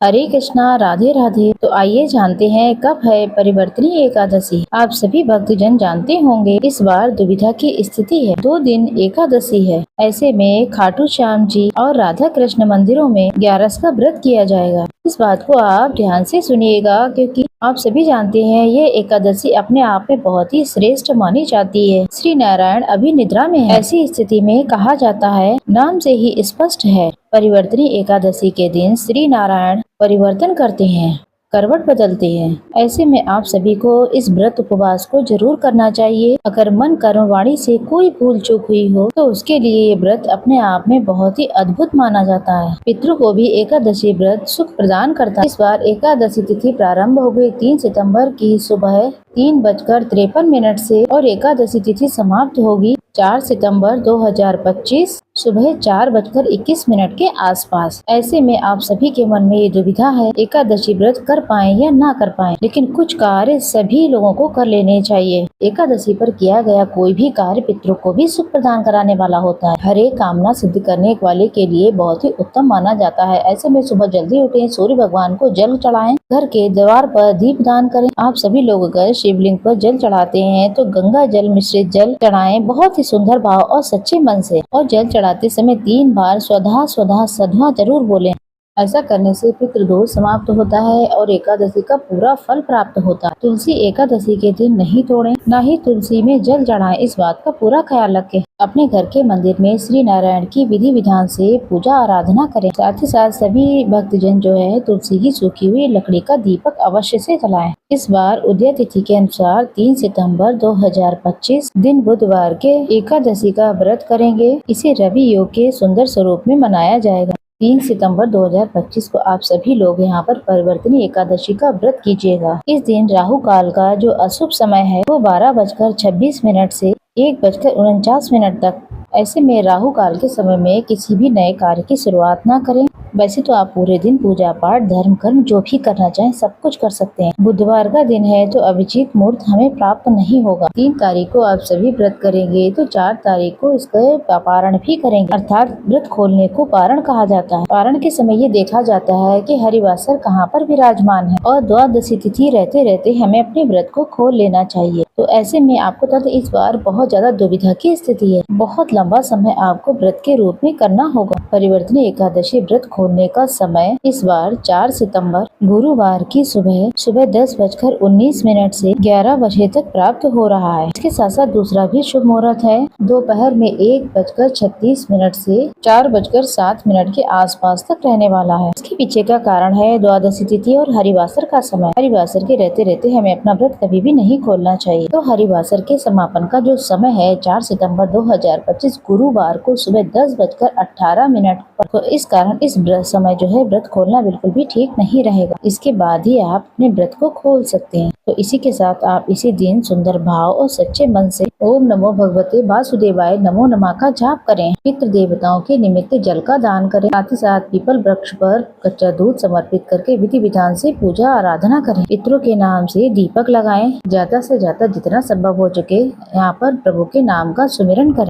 हरे कृष्णा, राधे राधे। तो आइए जानते हैं कब है परिवर्तनी एकादशी। आप सभी भक्तजन जानते होंगे इस बार दुविधा की स्थिति है। 2 दिन एकादशी है। ऐसे में खाटू श्याम जी और राधा कृष्ण मंदिरों में 11 का व्रत किया जाएगा। इस बात को आप ध्यान से सुनिएगा, क्योंकि आप सभी जानते हैं ये एकादशी अपने आप में बहुत ही श्रेष्ठ मानी जाती है। श्री नारायण अभी निद्रा में है। ऐसी स्थिति में कहा जाता है, नाम से ही स्पष्ट है, परिवर्तनी एकादशी के दिन श्री नारायण परिवर्तन करते हैं, करवट बदलते हैं। ऐसे में आप सभी को इस व्रत उपवास को जरूर करना चाहिए। अगर मन कर्म वाणी से कोई भूल चूक हुई हो तो उसके लिए ये व्रत अपने आप में बहुत ही अद्भुत माना जाता है। पितरों को भी एकादशी व्रत सुख प्रदान करता है। इस बार एकादशी तिथि प्रारंभ हो गई 3 सितम्बर की सुबह 3:53 से और एकादशी तिथि समाप्त होगी 4 सितंबर 2025 सुबह 4:21 के आसपास। ऐसे में आप सभी के मन में ये दुविधा है, एकादशी व्रत कर पाएं या ना कर पाएं, लेकिन कुछ कार्य सभी लोगों को कर लेने चाहिए। एकादशी पर किया गया कोई भी कार्य पितरों को भी सुख प्रदान कराने वाला होता है। हर एक कामना सिद्ध करने वाले के लिए बहुत ही उत्तम माना जाता है। ऐसे में सुबह जल्दी उठें, सूर्य भगवान को जल चढ़ाएं, घर के द्वार पर दीप दान करें। आप सभी लोग अगर शिवलिंग पर जल चढ़ाते हैं तो गंगा जल मिश्रित जल चढ़ाएं, बहुत ही सुंदर भाव और सच्चे मन से। और जल चढ़ाते समय 3 बार स्वधा स्वधा सधवा जरूर बोलें। ऐसा करने से पितृदोष समाप्त होता है और एकादशी का पूरा फल प्राप्त होता है। तुलसी एकादशी के दिन नहीं तोड़ें, न ही तुलसी में जल चढ़ाएं। इस बात का पूरा ख्याल रखें। अपने घर के मंदिर में श्री नारायण की विधि विधान से पूजा आराधना करें। साथ ही साथ सभी भक्तजन जो है तुलसी की सूखी हुई लकड़ी का दीपक अवश्य से जलाएं। इस बार उदय तिथि के अनुसार 3 सितंबर 2025 दिन बुधवार के एकादशी का व्रत करेंगे। इसे रवि योग के सुंदर स्वरूप में मनाया जाएगा। 3 सितंबर 2025 को आप सभी लोग यहाँ पर परिवर्तनी एकादशी का व्रत कीजिएगा। इस दिन राहु काल का जो अशुभ समय है वो 12:26 से 1:49 तक। ऐसे में राहु काल के समय में किसी भी नए कार्य की शुरुआत ना करें। वैसे तो आप पूरे दिन पूजा पाठ धर्म कर्म जो भी करना चाहें सब कुछ कर सकते हैं। बुधवार का दिन है तो अभिजीत मुहूर्त हमें प्राप्त नहीं होगा। 3 तारीख को आप सभी व्रत करेंगे तो 4 तारीख को इसका पारण भी करेंगे, अर्थात व्रत खोलने को पारण कहा जाता है। पारण के समय ये देखा जाता है कि हरिवासर कहाँ पर विराजमान है और द्वादशी तिथि रहते रहते हमें अपने व्रत को खोल लेना चाहिए। तो ऐसे में आपको तब इस बार बहुत ज्यादा दुविधा की स्थिति है। बहुत लंबा समय आपको व्रत के रूप में करना होगा। परिवर्तनी एकादशी व्रत खोलने का समय इस बार 4 सितंबर गुरुवार की सुबह 10:19 से 11 बजे तक प्राप्त हो रहा है। इसके साथ साथ दूसरा भी शुभ मुहूर्त है दोपहर में 1:36 से 4:07 के आसपास तक रहने वाला है। इसके पीछे का कारण है द्वादशी तिथि और हरिवासर का समय। हरिवासर के रहते रहते हमें अपना व्रत कभी भी नहीं खोलना चाहिए। तो हरिवासर के समापन का जो समय है 4 सितंबर 2025 गुरुवार को सुबह 10:18 पर, तो इस कारण इस समय जो है व्रत खोलना बिल्कुल भी ठीक नहीं रहेगा। इसके बाद ही आप अपने व्रत को खोल सकते हैं। तो इसी के साथ आप इसी दिन सुंदर भाव और सच्चे मन से ओम नमो भगवते वासुदेवाय नमो नमः का जाप करें। पितृ देवताओं के निमित्त जल का दान करें। साथ ही साथ पीपल वृक्ष पर कच्चा दूध समर्पित करके विधि विधान से पूजा आराधना करें। पितरों के नाम से दीपक लगाएं। ज्यादा से ज्यादा जितना संभव हो सके यहाँ पर प्रभु के नाम का सुमिरन करें।